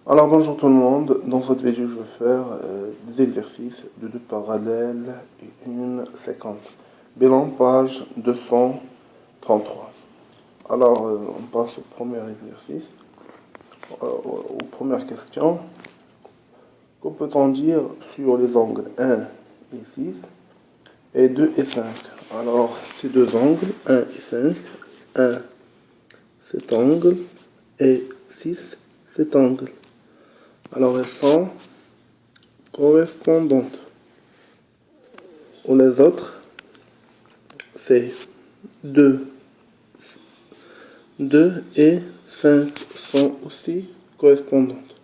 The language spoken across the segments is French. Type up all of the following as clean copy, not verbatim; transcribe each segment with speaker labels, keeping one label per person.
Speaker 1: Alors bonjour tout le monde, dans cette vidéo je vais faire des exercices de deux parallèles et une séquence. Bilan page 233. Alors on passe au premier exercice, aux premières questions. Que peut-on dire sur les angles 1 et 6 et 2 et 5? Alors ces deux angles, 1 et 5, 1 cet angle et 6 cet angle. Alors elles sont correspondantes. Ou les autres, c'est 2 et 5 sont aussi correspondantes.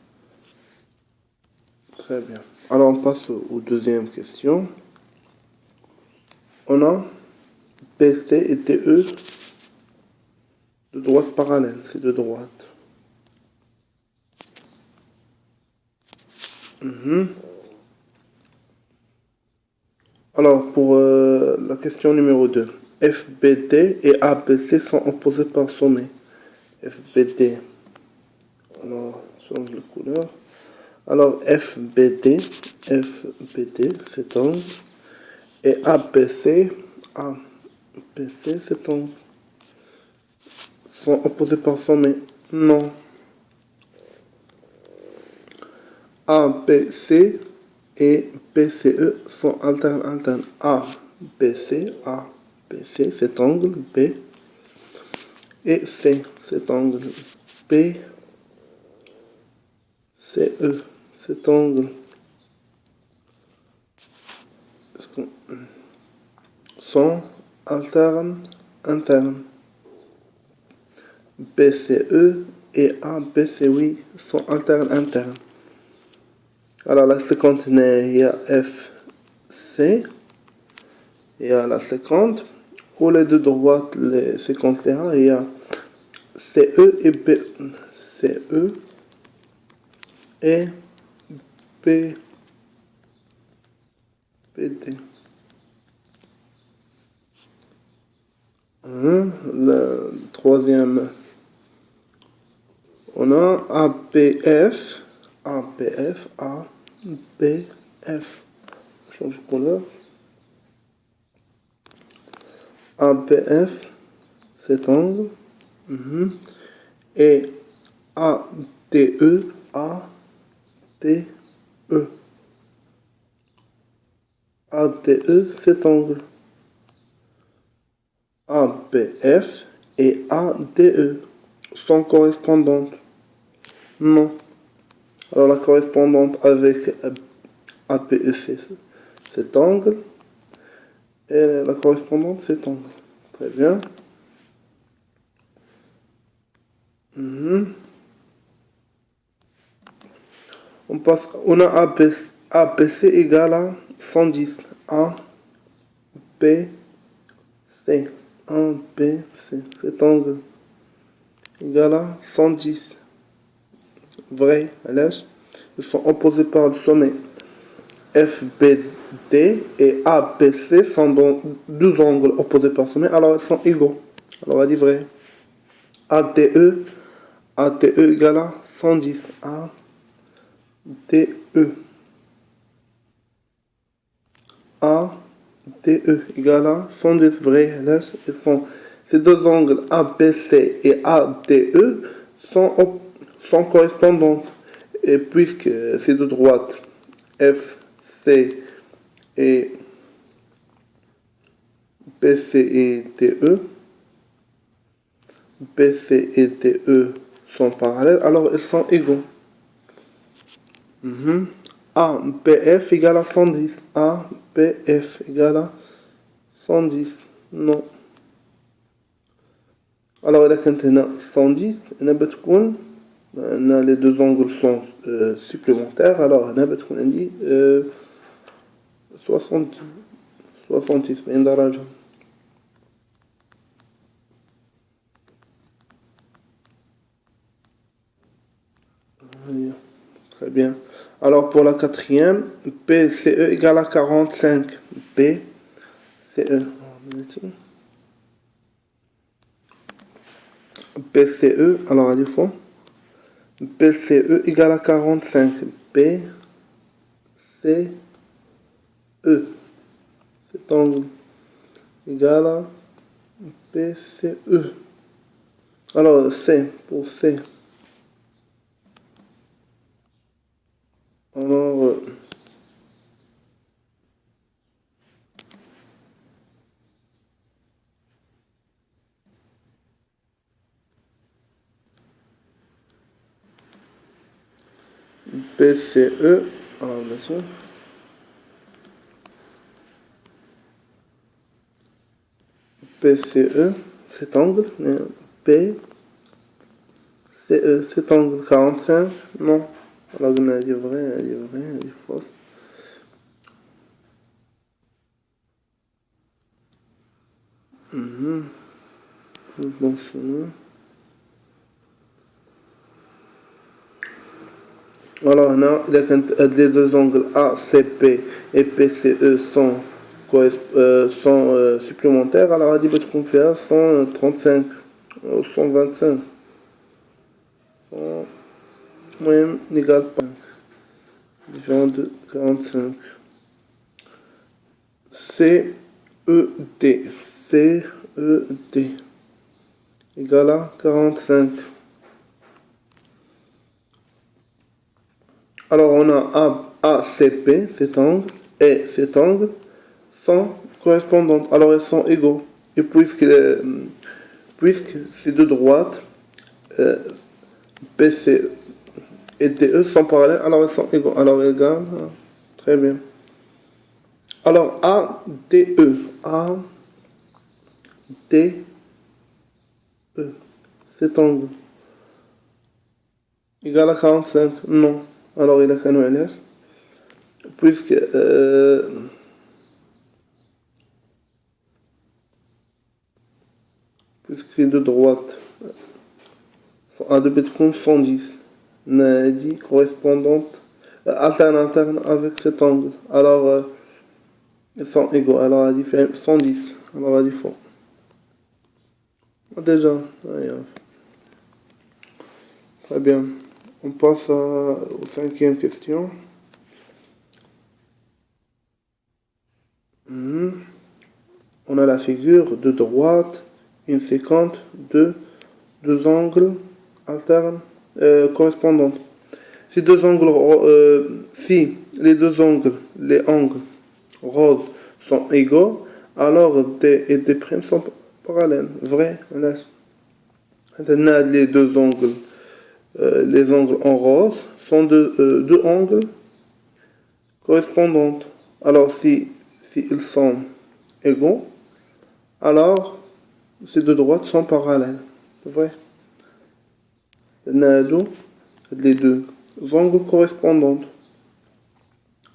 Speaker 1: Très bien. Alors on passe aux deuxième question. On a PC et TE de droite parallèle, c'est de droite. Alors pour la question numéro 2, FBD et ABC sont opposés par sommet. FBD, alors change de couleur. Alors FBD, cet angle, et ABC, cet angle, sont opposés par sommet. Non. ABC et BCE sont alternes. ABC, cet angle, B, et C, cet angle, B, CE, cet angle, sont internes. BCE et ABC, oui, sont internes. Alors la seconde, il y a FC, il y a la seconde. Pour les deux droites, les secondes là, il y a CE et B, CE et B, BD. Le troisième, on a ABF, ABF. Change de couleur. ABF, cet angle. Et ADE, ADE, cet angle. ABF et ADE sont correspondantes. Non. Alors la correspondante avec APEC, cet angle, et la correspondante, cet angle. Très bien. On a APC égale à 110. APC. APC. Cet angle égale à 110. Vrai, allez. Ils sont opposés par le sommet. FBD et ABC sont dans deux angles opposés par sommet, alors ils sont égaux. Alors on va dire vrai. ATE égale à 110. ATE égale à 110. Vrai, là, ces deux angles ABC et ADE sont correspondants. Et puisque c'est de droite, FC et BC et TE, BC et TE sont parallèles, alors ils sont égaux. ABF égale à 110. ABF égale à 110. Non. Alors il y a maintenant 110, les deux angles sont supplémentaires, alors on a dit 60 70 بين درجة. Très bien. Alors pour la quatrième, PCE égale à 45. PCE. PCE, alors à fois, BCE égale à 45. BCE. Cet angle égale à BCE. Alors, C pour C. Alors, BCE. Alors, bien sûr. PCE, cet angle, PCE, cet angle 45, non. Alors on a dit vrai, elle est vraie, elle est fausse. Bon, alors les deux angles ACP et PCE sont supplémentaires. Alors on dit qu'on fait 135 ou 125. Moyenne n'égale pas. Différent de 45. CED. CED égale à 45. Alors on a ACP, cet angle, et cet angle sont correspondantes. Alors elles sont égaux. Et puisque ces deux droites, BC et DE sont parallèles, alors elles sont égaux. Alors égales, très bien. Alors ADE, ADE, cet angle, égal à 45, non. Alors il a qu'un LS, puisque ces deux droites sont à deux bêtes 110, n'a dit correspondante, alterne avec cet angle. Alors ils sont égaux. Alors elle dit 110. Alors elle dit faux. Déjà, très bien. On passe aux cinquième question. On a la figure de droite, une séquence de deux angles alternes correspondantes. Si les deux angles, les angles roses sont égaux, alors D et D' sont parallèles. Vrai, laisse. Les deux angles, les angles en rose sont deux angles correspondants. Alors si ils sont égaux, alors ces deux droites sont parallèles. C'est vrai. Les deux angles correspondants.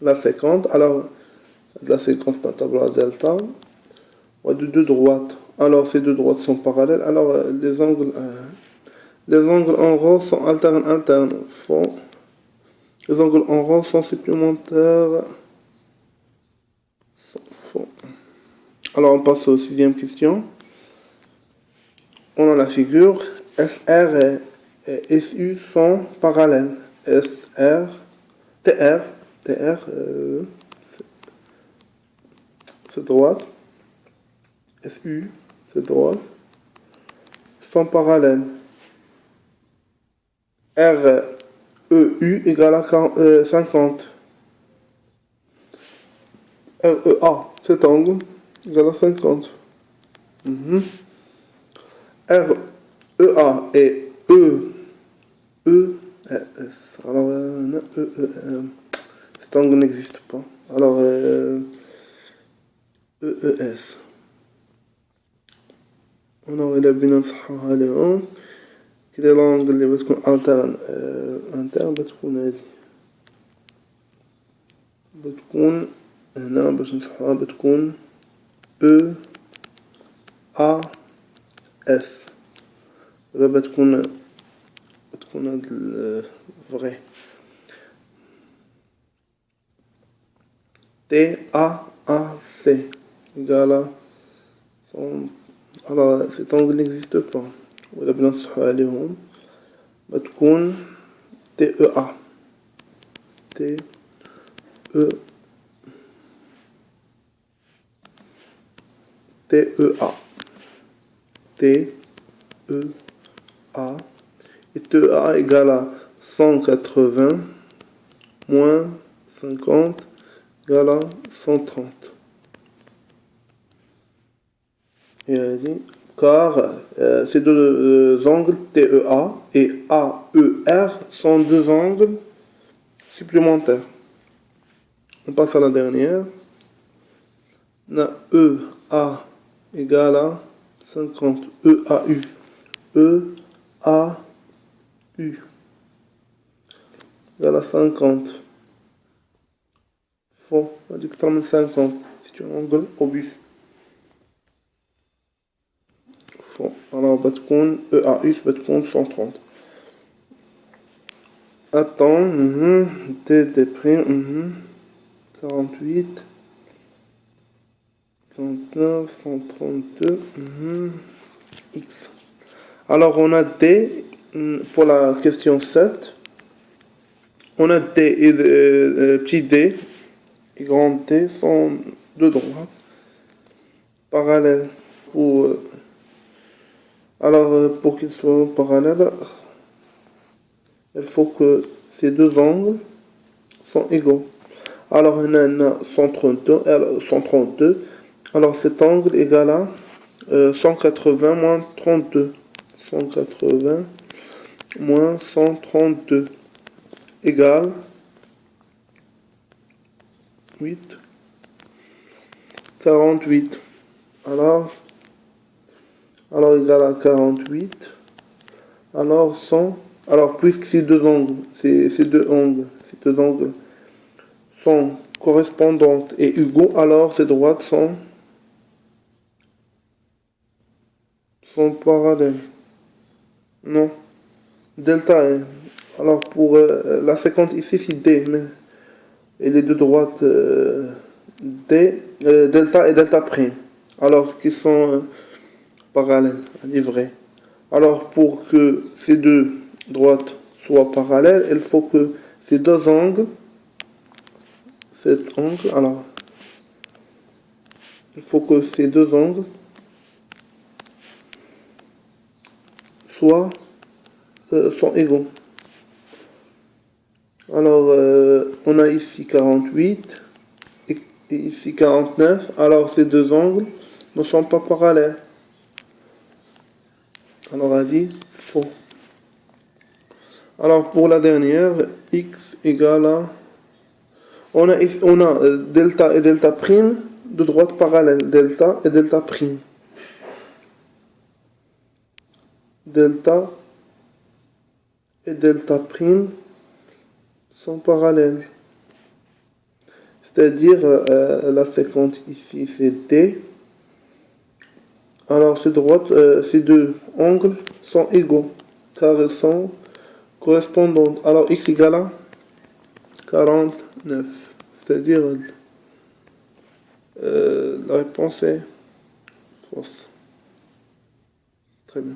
Speaker 1: La séquence, alors la séquence d'un tableau à delta, de deux droites. Alors ces deux droites sont parallèles. Alors les angles en rose sont alternes. Faux. Les angles en rose sont supplémentaires. Faux. Alors on passe aux sixième question. On a la figure SR et SU sont parallèles. SR, TR, c'est droite. SU, c'est droite. Sont parallèles. REU égale à 50. REA, cet angle, égale à 50. REA et ES. Alors, cet angle n'existe pas. Alors, EES. On aurait la بننصحها اليوم كده الانجل اللي بتكون interne بتكون هنا باش نصحوها بتكون EAS بتكون هاد الفغي TAAC égale à alors cet angle n'existe pas ولا بنصحوا عليهم بتكون TEA. T, E, TEA. TEA. Et TEA égale à 180 moins 50 égale à 130. Et elle dit, car ces deux angles TEA et AER sont deux angles supplémentaires. On passe à la dernière. On a EA égale à 50. EAU. EAU égale à 50. Faux. On dit que 50. C'est un angle obus. Faux. Alors, بتكون EAU بتكون 130. Attends. T prime. 48. 59, 132. X. Alors, on a D pour la question 7. On a D et petit d et grand D sont deux droites parallèles. Pour qu'ils soient parallèles, il faut que ces deux angles sont égaux. Alors, on a 132. Alors, cet angle égale à 180 moins 32. 180 moins 132 égale 8. 48. Alors égale à 48. Alors 100. Alors puisque ces deux angles sont correspondantes et égaux, alors ces droites sont parallèles. Non. Delta est. Alors pour la 50 ici c'est D, mais et les deux droites D, delta et delta prime. Alors qui sont parallèles, livrés. Alors pour que ces deux droites soient parallèles, il faut que ces deux angles, il faut que ces deux angles sont égaux. Alors, on a ici 48 et ici 49. Alors, ces deux angles ne sont pas parallèles. Alors, on a dit faux. Alors, pour la dernière, x égale à... On a delta et delta prime de droite parallèle. Delta et delta prime. Delta et delta prime sont parallèles. C'est-à-dire, la 50 ici, c'est D. Alors, ces deux angles sont égaux, car ils sont correspondants. Alors, x égale à 49. C'est-à-dire, la réponse est fausse. Très bien.